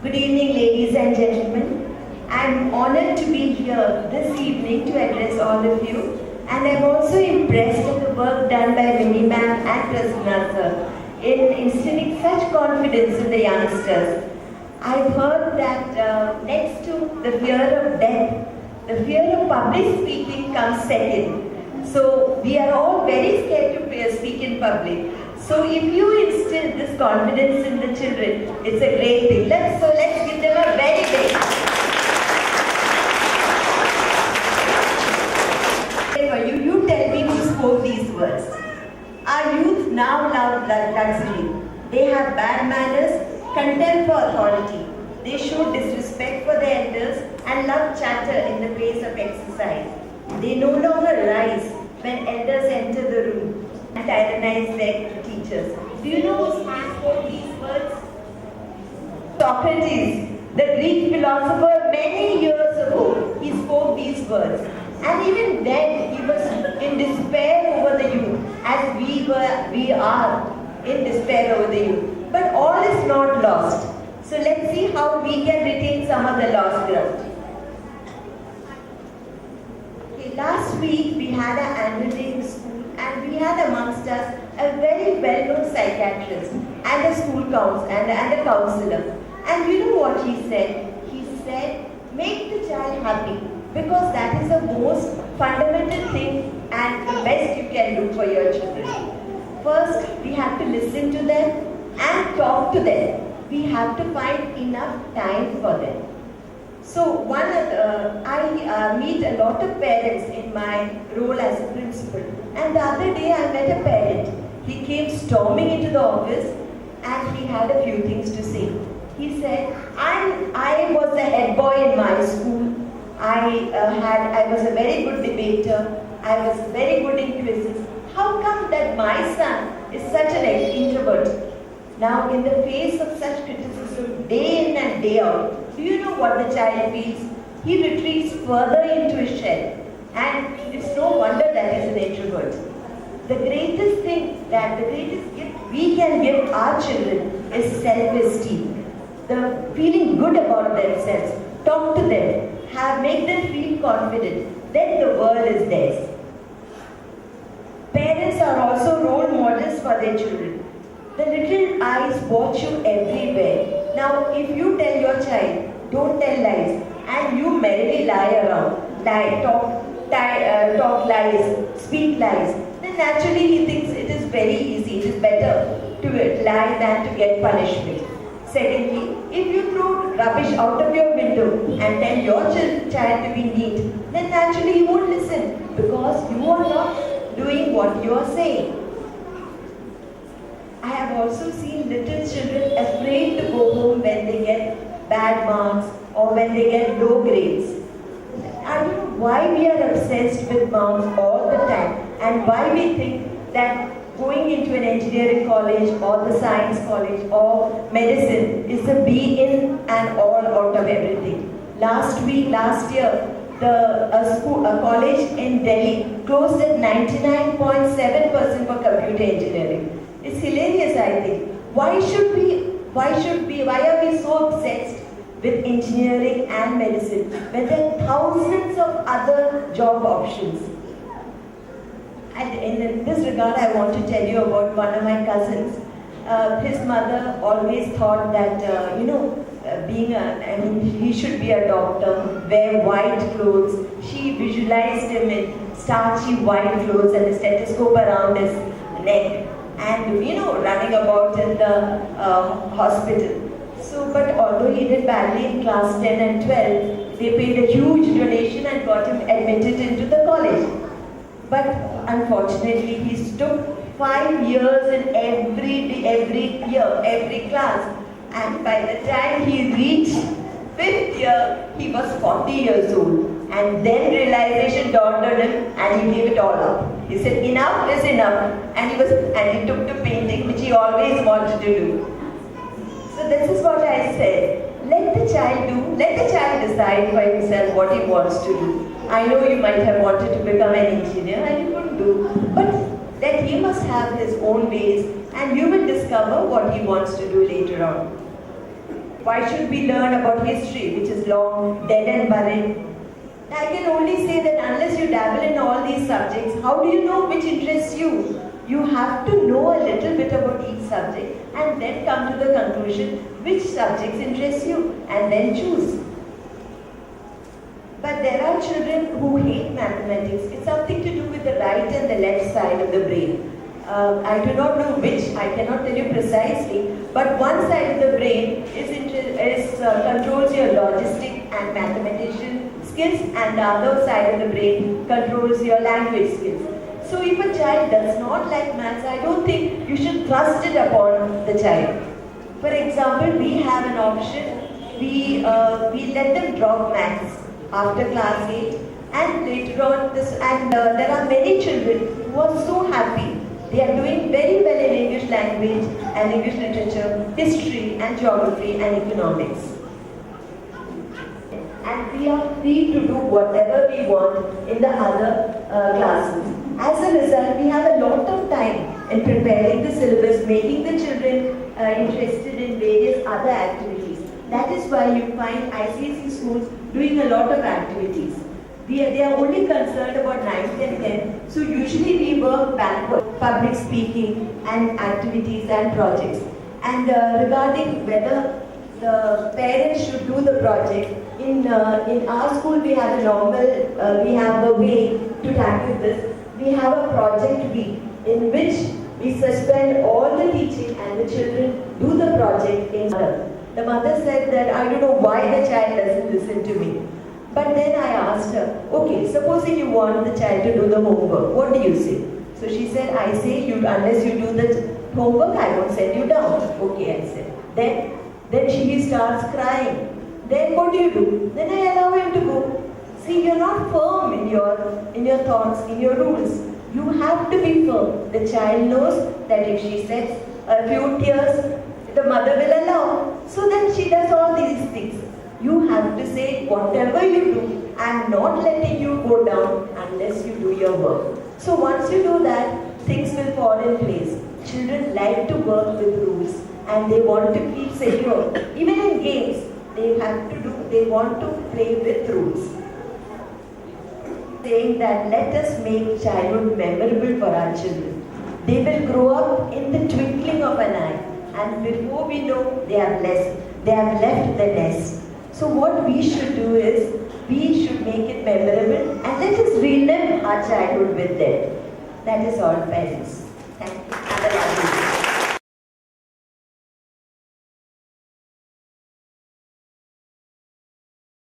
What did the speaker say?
Good evening, ladies and gentlemen. I'm honored to be here this evening to address all of you, and I'm also impressed with the work done by Mimi ma'am and Prasanna sir in instilling such confidence in the youngsters. I've heard that next to the fear of death, the fear of public speaking comes second. So we are all very scared to speak in public. So if you instill this confidence in the children, it's a great thing. Let's give them a very big. You tell me who spoke these words. Our youth now love luxury. They have bad manners, contempt for authority. They show disrespect for their elders and love chatter in the place of exercise. They no longer rise when elders enter the room and tyrannize their teachers. Do you know who spoke these words? Socrates, the Greek philosopher, many years ago, he spoke these words. And even then, he was in despair over the youth, as we are in despair over the youth. But all is not lost. So let's see how we can retain some of the lost ground. Okay, last week we had an annual day in school, and we had amongst us a very well-known psychiatrist and a school counselor and a counselor. And you know what he said? He said, make the child happy, because that is the most fundamental thing and the best you can do for your children. First, we have to listen to them and talk to them. We have to find enough time for them. So I meet a lot of parents in my role as a principal. And the other day I met a parent. He came storming into the office and he had a few things to say. He said, I was the head boy in my school. I was a very good debater. I was very good in quizzes. How come that my son is such an introvert? Now, in the face of such criticism, day in and day out, do you know what the child feels? He retreats further into his shell. And it's no wonder that he's an introvert. The greatest gift we can give our children is self-esteem. The feeling good about themselves. Talk to them. Make them feel confident. Then the world is theirs. Parents are also role models for their children. The little eyes watch you everywhere. Now, if you tell your child, don't tell lies, and you merrily lie around, talk lies, speak lies, then naturally he thinks it is very easy, it is better to lie than to get punishment. Secondly, if you throw rubbish out of your window and tell your child to be neat, then naturally he won't listen, because you are not doing what you are saying. I have also seen little children afraid to go home when they get bad marks or when they get low grades. I don't know why we are obsessed with marks all the time, and why we think that going into an engineering college or the science college or medicine is the be in and all out of everything. Last year, a college in Delhi closed at 99.7% for computer engineering. It's hilarious, I think. Why are we so obsessed with engineering and medicine when there are thousands of other job options? And in this regard, I want to tell you about one of my cousins. His mother always thought that, he should be a doctor, wear white clothes. She visualized him in starchy white clothes and a stethoscope around his neck, and running about in the hospital. So, but although he did badly in class 10 and 12, they paid a huge donation and got him admitted into the college. But unfortunately, he took 5 years in every class. And by the time he reached 5th year, he was 40 years old. And then realization dawned on him, and he gave it all up. He said, enough is enough. And he took to painting, which he always wanted to do. So this is what I said. Let the child decide for himself what he wants to do. I know you might have wanted to become an engineer and you couldn't do, but that he must have his own ways, and you will discover what he wants to do later on. Why should we learn about history, which is long dead and buried? I can only say that unless you dabble in all these subjects, how do you know which interests you? You have to know a little bit about each subject and then come to the conclusion which subjects interest you and then choose. But there are children who hate mathematics. It's something to do with the right and the left side of the brain. I do not know which, I cannot tell you precisely, but one side of the brain controls your logistic and mathematician skills, and the other side of the brain controls your language skills. So if a child does not like maths, I don't think you should thrust it upon the child. For example, we have an option, we let them drop maths after class 8, and later on, there are many children who are so happy. They are doing very well in English language and English literature, history and geography and economics. And we are free to do whatever we want in the other classes. As a result, we have a lot of time in preparing the syllabus, making the children interested in various other activities. That is why you find ICSE schools doing a lot of activities. They are only concerned about 9th and 10th, so usually we work backward, public speaking and activities and projects. And regarding whether the parents should do the project, in our school we have we have a way to tackle this. We have a project week in which we suspend all the teaching and the children do the project in mother. The mother said that I don't know why the child doesn't listen to me. But then I asked her, okay, supposing you want the child to do the homework, what do you say? So she said, I say, unless you do the homework, I won't send you down. Okay, I said. Then she starts crying. Then what do? Then I allow him to go. See, you're not firm in your thoughts, in your rules. You have to be firm. The child knows that if she sheds a few tears, the mother will allow. So then she does all these things. You have to say, whatever you do, I'm not letting you go down unless you do your work. So once you do that, things will fall in place. Children like to work with rules and they want to keep secure. Even in games, they want to play with rules. Saying that let us make childhood memorable for our children. They will grow up in the twinkling of an eye, and before we know, they have left the nest. So what we should do is, we should make it memorable and let us relive our childhood with them. That is all, parents.